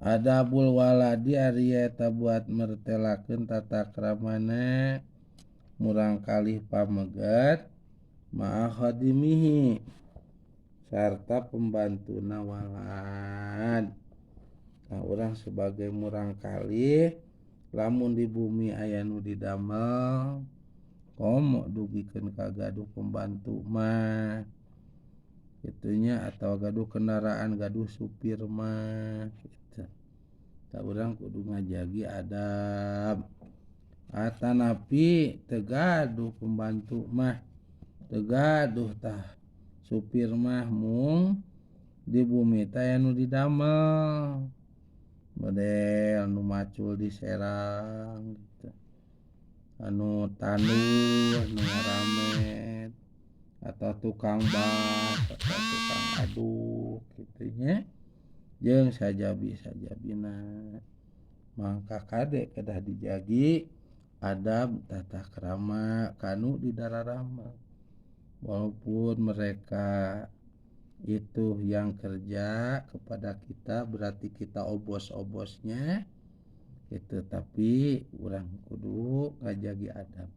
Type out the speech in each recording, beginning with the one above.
Adabul waladi ari eta buat mertelakeun tata kramana murang kalih pamegat ma'a khadimihi sarta pembantuna walad. Nah, urang sebagai murang kalih lamun di bumi aya nu didamel komo dugikeun ka gaduh pembantu mah gitunya atau gaduh kendaraan gaduh supir mah gitu. Ta urang kudu ngajagi adab. Atanapi teu gaduh pembantu mah teu gaduh tah supir mah mung di bumi teh aya nu didamel model nu macul di Serang gitu. Anu tanduh nu ngaramet atau tukang bas atau tukang aduk kitu nya jeung sajabi-sajabina mangka kade kedah dijagi adab tata krama kanu di dararama walaupun mereka itu yang kerja kepada kita berarti kita obos-obosnya gitu tapi urang kudu ngajagi adab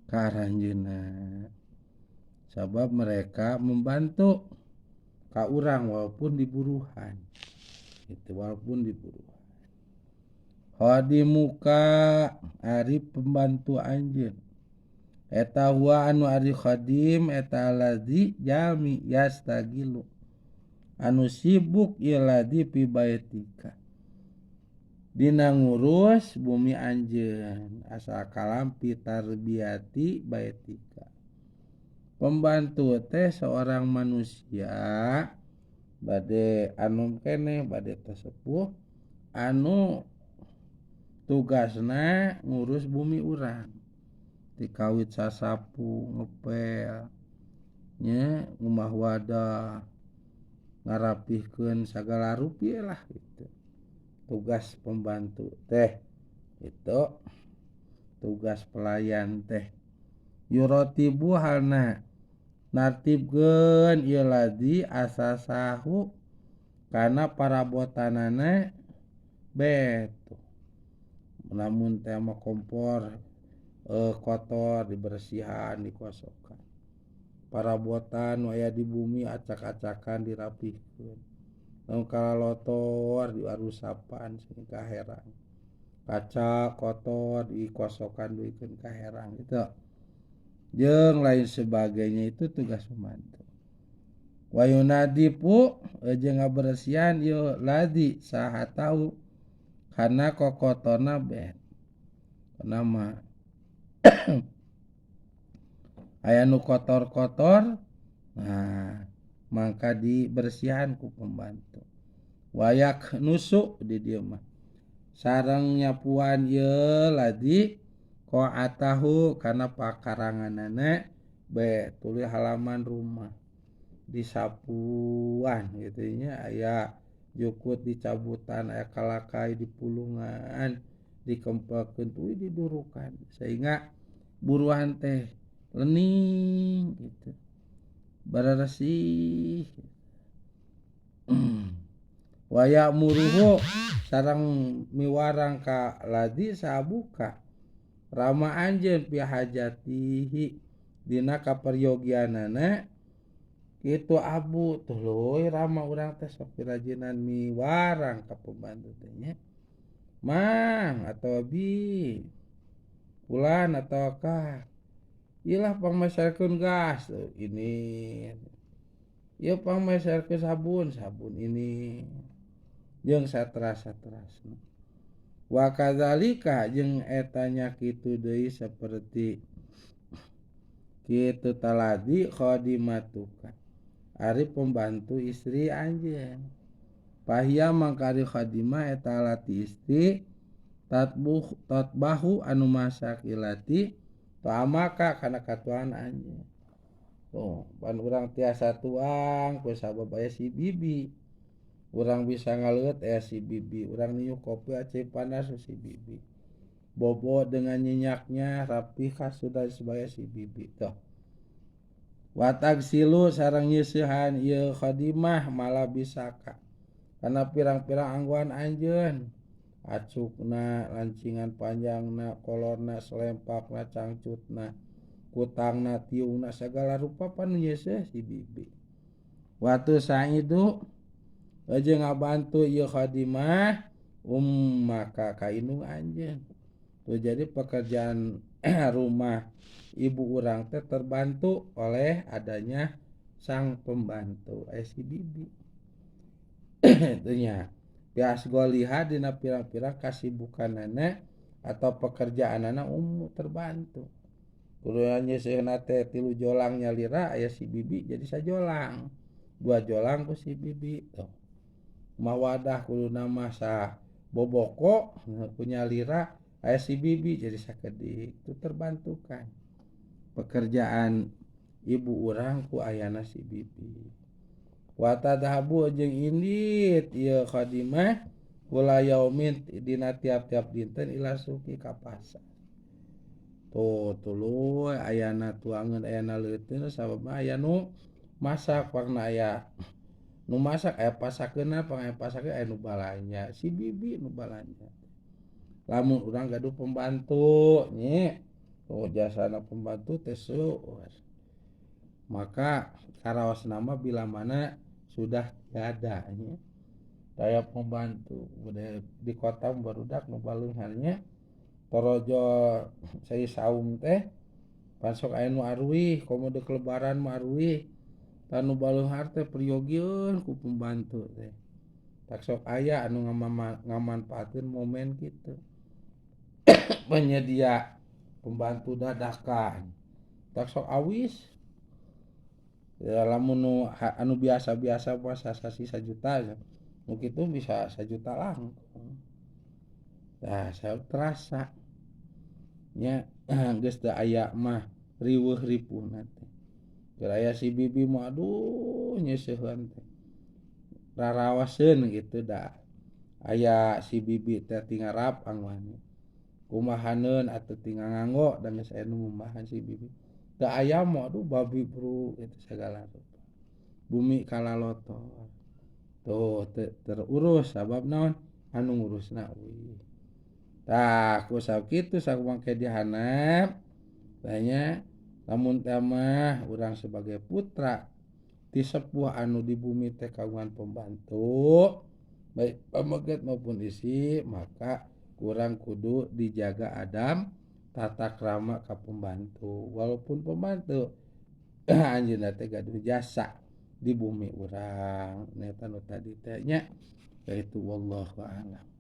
karanjeunna sabab mereka membantu ka urang walaupun diburuhan itu walaupun diburuhan. Khadimuka ari pembantu anjeun eta huwa anu ari khadim eta alladzi jami yastagilu anu sibuk ieu ladzi fi baitika dina ngurus bumi anjeun asal kalampi tarbiyati baitika. Pembantu teh seorang manusia bade anu keneh bade tasepuh anu tugasna ngurus bumi urang dikawit sasapu ngepel nya ngumah wadah ngarapihkeun sagala rupi lah gitu. Tugas pembantu teh itu tugas pelayan teh yurotibu halna nartibkeun ieu ladzi asasahu kana parabotanana betu lamun teh mah kompor kotor dibersihan dikosokan parabotan nu aya di bumi acak-acakan dirapihkeun lamun kalalotor diarusapan sing kaherang kaca kotor dikosokan duikeun ka herang gitu jeung lain sebagainya itu tugas pembantu. Wayunadipu jeung ngabersihan ieu ladzi saha tahu kana kokotorna bet nama aya nu kotor-kotor nah mangka dibersihan ku pembantu. Wayak nusu di dieu mah sareng nyapuan ieu ladzi qa'atahu kana pakaranganana be tuluy halaman rumah disapuan gitu nya aya jukut dicabutan aya kalakai dipulungan dikempelkeun tuluy didurukan sehingga buruan teh leuning gitu bararesih. Waya muruhu sareng miwarang ka ladzi sabuka rama anjeun pi hajatihi dina kaperyogianana kitu abu tuluy rama urang teh sok pirajinan miwarang ka pembantu teh nya mang atawa bi fulan atawa ka ilah pangmeserkeun gas ini ieu pangmeserkeun sabun ini jeung satras-satrasna. Wa kadzalika jeung etanya kitu deui saperti kitu taladi khadimatuka ari pembantu istri anjeun. Pahia mangkari khadimah eta lati istri tatbahu anu masak ilati ta'amaka kana katuan anjeun. Tuh, pan urang tiasa tuang ku sabab aya si bibi. Urang bisa ngaleut aya si bibi, urang niup kopi aceh panas si bibi. Bobo dengan nyenyaknya rapi khas sudah sebagai si bibi tuh. Watag silu sareng nyeusehan ieu khadimah malah bisaka karena pirang-pirang angguan anjeun acukna lancingan panjangna kolorna selempakna cangcutna kutangna tiungna segala rupa panu yeseh si bibi waktu itu aja ngabantu ieu khadimah maka kainung anjeun tuh jadi pekerjaan rumah ibu urang teh terbantu oleh adanya sang pembantu si bibi itunya bias gua lihat dina pirang-pirang kasibukanana atau pekerjaanana terbantu kurunya seueuna teh 3 jolang nyalira aya si bibi jadi sajolang 2 jolang ku si bibi tuh mawadah kuluna masa boboko punya lira aya si bibi jadi sakedik itu terbantukan pekerjaan ibu urang ku ayana si bibi wa tadhabu jeung indit ieu khadimah kula yaumin dina tiap-tiap dinten ila suki ka pasar tuh tuluy ayana tuangan ayana leuteun sabab aya nu masak warna aya nu masak aya pasakeunna pangaya pasakeun aya nu balanja si bibi nu balanja lamun urang gaduh pembantu nya tuh jasana pembantu teh seueur maka karaos nama bila mana sudah tiada nya daya pembantu udah di kota barudak nu baleuhannya torojo sai saum teh pasok aya nu arwih komodo kelebaran mah arwih tanu baleuhar teh priogieun ku pembantu teh tak sok aya anu ngamanfaatkeun momen kitu penyedia pembantu dadakan tak sok awis ya lamun nu anu biasa-biasa puasa sasi 1 juta nu kitu bisa 1 juta langkung tah saya terasa nya geus teu aya mah riweuh ripuhna teh keur aya si bibi mah aduh nyeusehan teh raraoseun gitu dah aya si bibi teh tingarap angwana kumahaneun atuh tinggal nganggo dan geus aya nu ngumbahan si bibi da aya mah aduh babi bro itu segala rupa bumi kalalotor tuh terurus sabab naon anu ngurusna euy tah ku sakitu sakumangke dihanap tanya lamun teh mah urang sebagai putra ti sepuh anu di bumi teh kagungan pembantu baik pameget maupun isi maka kurang kudu dijaga adab tata krama ka pembantu walaupun pembantu anjeunna teh gaduh jasa di bumi urang eta nu tadi teh nya itu wallahu a'lam.